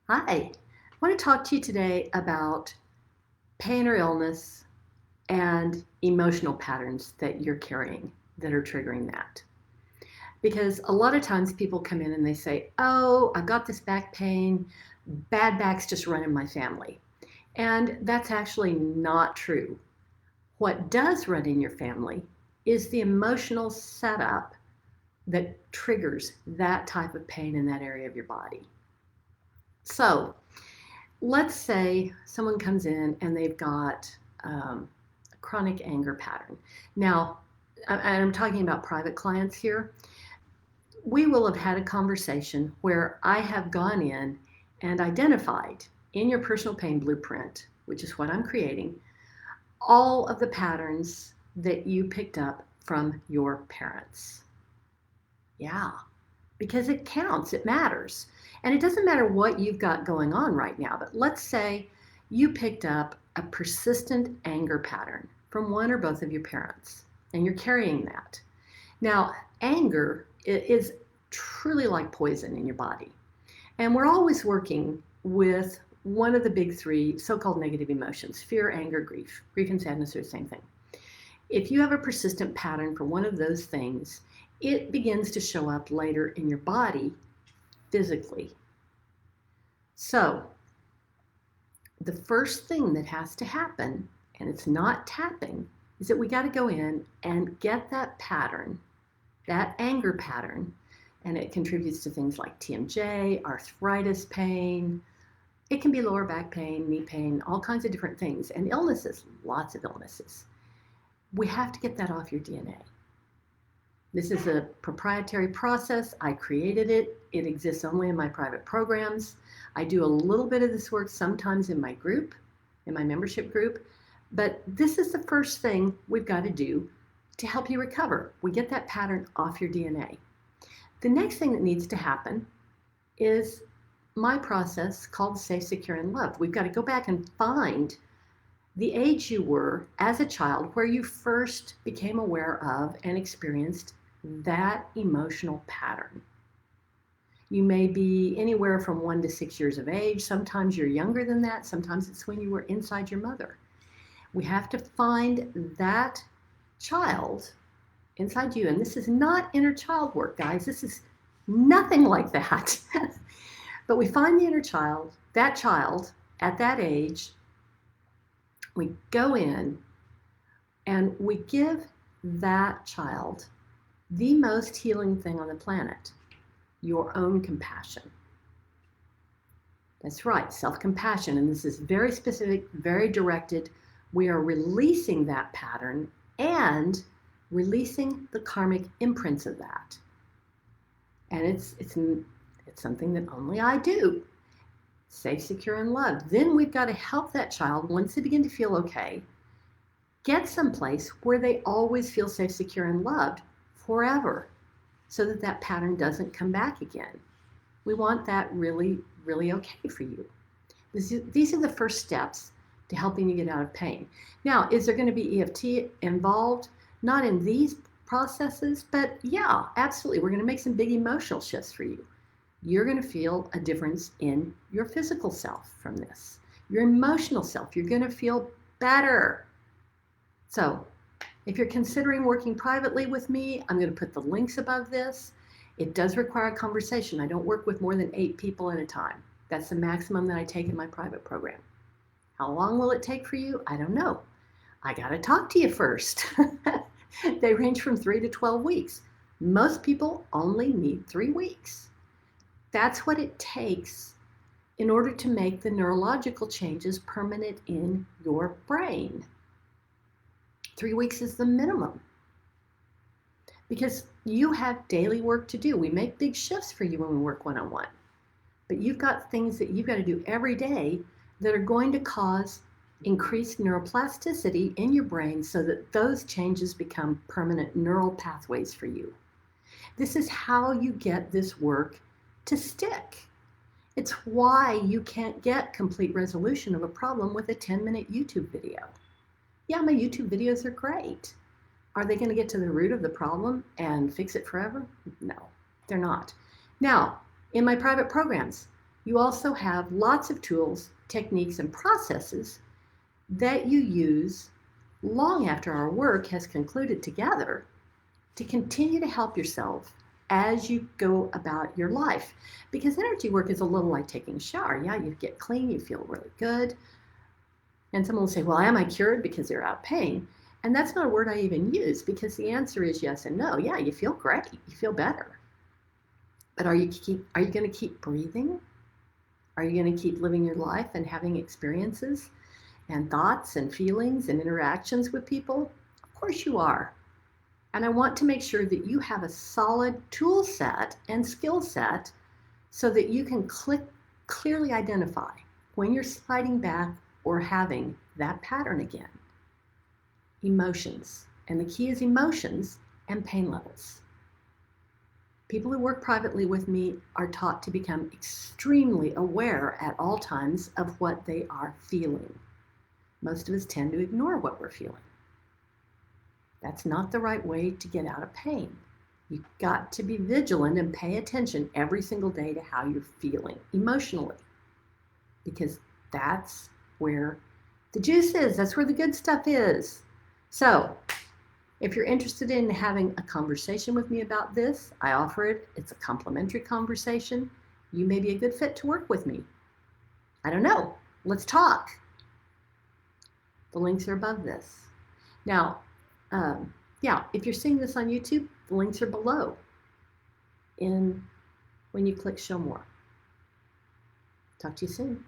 Hi, I want to talk to you today about pain or illness and emotional patterns that you're carrying that are triggering that. Because a lot of times people come in and they say, "Oh, I've got this back pain. Bad backs just run in my family." And that's actually not true. What does run in your family is the emotional setup that triggers that type of pain in that area of your body. So, let's say someone comes in and they've got a chronic anger pattern. Now, I'm talking about private clients here. We will have had a conversation where I have gone in and identified in your personal pain blueprint, which is what I'm creating, all of the patterns that you picked up from your parents. Yeah, because it counts, it matters. And it doesn't matter what you've got going on right now, but let's say you picked up a persistent anger pattern from one or both of your parents, and you're carrying that. Now, anger is truly like poison in your body. And we're always working with one of the big three so called negative emotions: fear, anger, grief. Grief and sadness are the same thing. If you have a persistent pattern for one of those things, it begins to show up later in your body physically. So, the first thing that has to happen, and it's not tapping, is that we got to go in and get that pattern, that anger pattern, and it contributes to things like TMJ, arthritis pain. It can be lower back pain, knee pain, all kinds of different things, and illnesses, lots of illnesses. We have to get that off your DNA. This is a proprietary process. I created it. It exists only in my private programs. I do a little bit of this work sometimes in my group, in my membership group, but this is the first thing we've got to do to help you recover. We get that pattern off your DNA. The next thing that needs to happen is my process called Safe, Secure, and Loved. We've got to go back and find the age you were as a child where you first became aware of and experienced that emotional pattern. You may be anywhere from 1 to 6 years of age. Sometimes you're younger than that. Sometimes it's when you were inside your mother. We have to find that child inside you. And this is not inner child work, guys. This is nothing like that. But we find the inner child at that age. We go in and we give that child the most healing thing on the planet: your own compassion. That's right, self-compassion. And this is very specific, very directed. We are releasing that pattern and releasing the karmic imprints of that. And it's something that only I do. Safe, secure, and loved. Then we've got to help that child, once they begin to feel okay, get someplace where they always feel safe, secure, and loved forever, so that that pattern doesn't come back again. We want that really, really okay for you. These are the first steps to helping you get out of pain. Now, is there going to be EFT involved? Not in these processes, but yeah, absolutely. We're going to make some big emotional shifts for you. You're going to feel a difference in your physical self from this. Your emotional self, you're going to feel better. So, if you're considering working privately with me, I'm going to put the links above this. It does require a conversation. I don't work with more than 8 people at a time. That's the maximum that I take in my private program. How long will it take for you? I don't know. I got to talk to you first. They range from 3 to 12 weeks. Most people only need 3 weeks. That's what it takes in order to make the neurological changes permanent in your brain. 3 weeks is the minimum, because you have daily work to do. We make big shifts for you when we work one-on-one, but you've got things that you've got to do every day that are going to cause increased neuroplasticity in your brain so that those changes become permanent neural pathways for you. This is how you get this work to stick. It's why you can't get complete resolution of a problem with a 10-minute YouTube video. Yeah, my YouTube videos are great. Are they going to get to the root of the problem and fix it forever? No, they're not. Now, in my private programs, You also have lots of tools, techniques, and processes that you use long after our work has concluded together to continue to help yourself as you go about your life. Because energy work is a little like taking a shower. Yeah, you get clean, you feel really good. And someone will say, well, am I cured because they're out of pain? And that's not a word I even use because the answer is yes and no. Yeah, you feel great, you feel better. But are you going to keep breathing? Are you going to keep living your life and having experiences and thoughts and feelings and interactions with people? Of course you are. And I want to make sure that you have a solid tool set and skill set so that you can clearly identify when you're sliding back or having that pattern again. Emotions. And the key is emotions and pain levels. People who work privately with me are taught to become extremely aware at all times of what they are feeling. Most of us tend to ignore what we're feeling. That's not the right way to get out of pain. You've got to be vigilant and pay attention every single day to how you're feeling emotionally, because that's where the juice is. That's where the good stuff is. So if you're interested in having a conversation with me about this, I offer it. It's a complimentary conversation. You may be a good fit to work with me. I don't know. Let's talk. The links are above this. Now, if you're seeing this on YouTube, the links are below when you click show more. Talk to you soon.